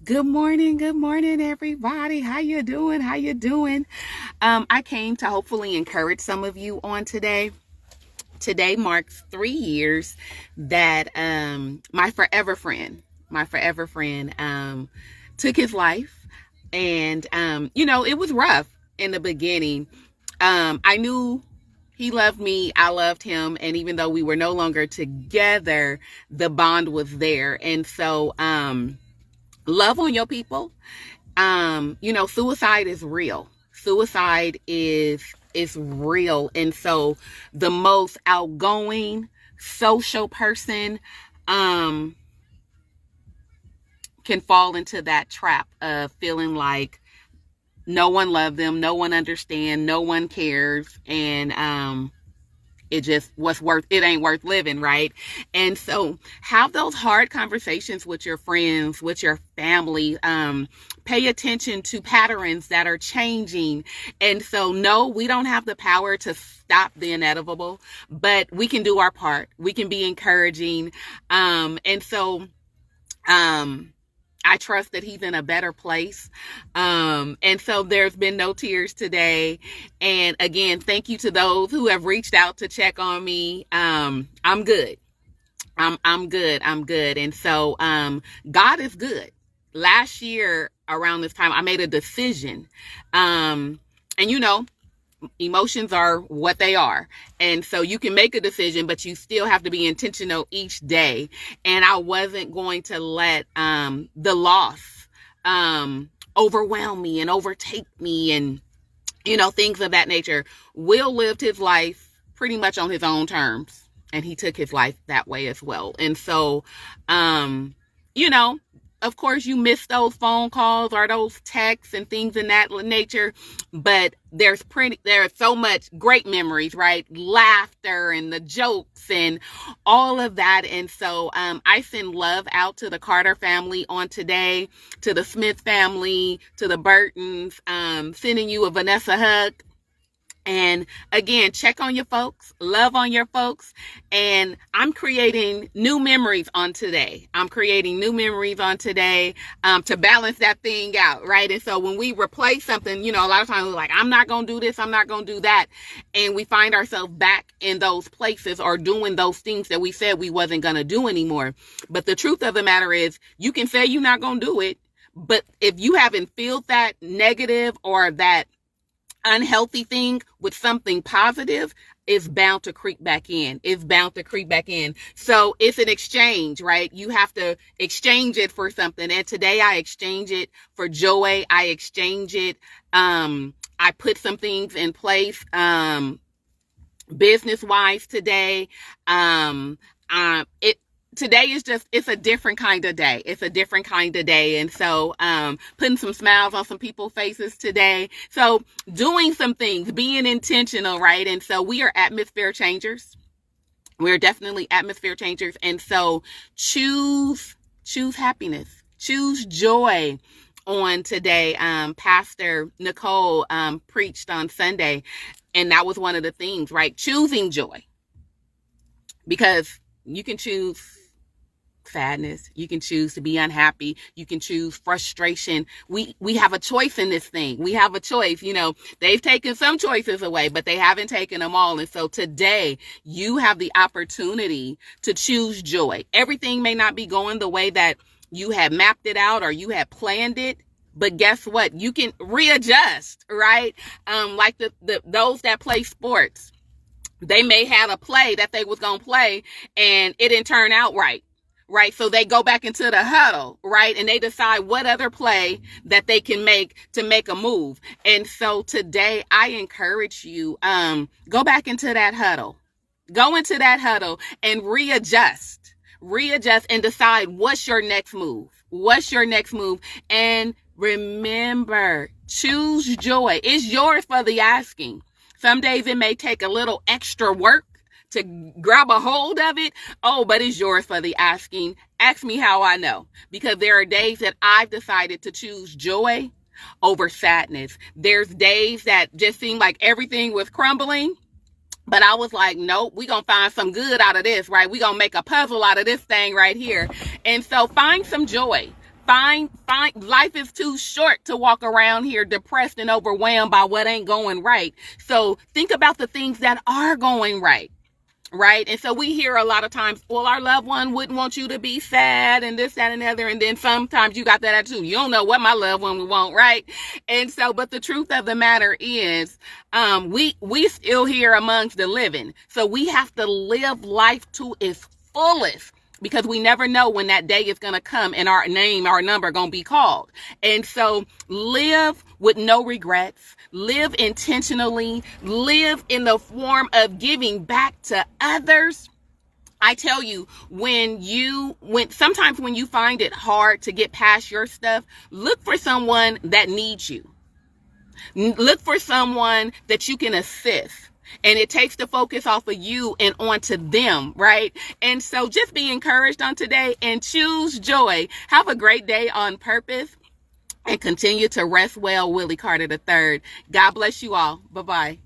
Good morning, everybody. How you doing? How you doing? I came to hopefully encourage some of you on today. Today marks 3 years that my forever friend, took his life, and it was rough in the beginning. I knew he loved me, I loved him, and even though we were no longer together, the bond was there, and so love on your people. Suicide is real. Suicide is real. And so the most outgoing social person um can fall into that trap of feeling like no one loved them, no one understands, no one cares, and it ain't worth living, right? And so have those hard conversations with your friends, with your family. Pay attention to patterns that are changing. And so no, we don't have the power to stop the inevitable, but we can do our part. We can be encouraging. And so I trust that he's in a better place. And so there's been no tears today. And again, thank you to those who have reached out to check on me. I'm good. I'm good. I'm good. And so God is good. Last year around this time, I made a decision. And emotions are what they are. And so you can make a decision, but you still have to be intentional each day. And I wasn't going to let the loss overwhelm me and overtake me and, things of that nature. Will lived his life pretty much on his own terms, and he took his life that way as well. And so, you know, of course, you miss those phone calls or those texts and things in that nature, but there's so much great memories, right? Laughter and the jokes and all of that. And so I send love out to the Carter family on today, to the Smith family, to the Burtons, sending you a Vanessa hug. And again, check on your folks, love on your folks. And I'm creating new memories on today. To balance that thing out, right? And so when we replace something, a lot of times we're like, I'm not going to do this, I'm not going to do that. And we find ourselves back in those places or doing those things that we said we wasn't going to do anymore. But the truth of the matter is, you can say you're not going to do it, but if you haven't felt that negative or that unhealthy thing with something positive, is bound to creep back in. So it's an exchange, right? You have to exchange it for something. And today I exchange it for joy. I exchange it. I put some things in place, business wise today. Today is it's a different kind of day. And so, putting some smiles on some people's faces today. So doing some things, being intentional, right? And so we are atmosphere changers. We're definitely atmosphere changers. And so choose happiness, choose joy. On today, Pastor Nicole, preached on Sunday, and that was one of the things, right? Choosing joy, because you can choose sadness, you can choose to be unhappy, you can choose frustration. We have a choice in this thing. We have a choice. They've taken some choices away, but they haven't taken them all. And so today you have the opportunity to choose joy. Everything may not be going the way that you have mapped it out or you have planned it, but guess what? You can readjust, right? Like those that play sports, they may have a play that they was going to play and it didn't turn out right. Right. So they go back into the huddle, right? And they decide what other play that they can make to make a move. And so today I encourage you, go back into that huddle, and readjust and decide what's your next move. And remember, choose joy. It's yours for the asking. Some days it may take a little extra work to grab a hold of it. Oh, but it's yours for the asking. Ask me how I know. Because there are days that I've decided to choose joy over sadness. There's days that just seem like everything was crumbling, but I was like, nope, we're going to find some good out of this, right? We're going to make a puzzle out of this thing right here. And so find some joy. find life is too short to walk around here depressed and overwhelmed by what ain't going right. So think about the things that are going right. Right. And so we hear a lot of times, well, our loved one wouldn't want you to be sad and this, that, and the other. And then sometimes you got that attitude. You don't know what my loved one would want. Right. And so, but the truth of the matter is, we still here amongst the living. So we have to live life to its fullest, because we never know when that day is going to come and our name, our number going to be called. And so live with no regrets, live intentionally, live in the form of giving back to others. I tell you, sometimes when you find it hard to get past your stuff, look for someone that needs you. Look for someone that you can assist. And it takes the focus off of you and onto them, right? And so just be encouraged on today and choose joy. Have a great day on purpose and continue to rest well, Willie Carter III. God bless you all. Bye-bye.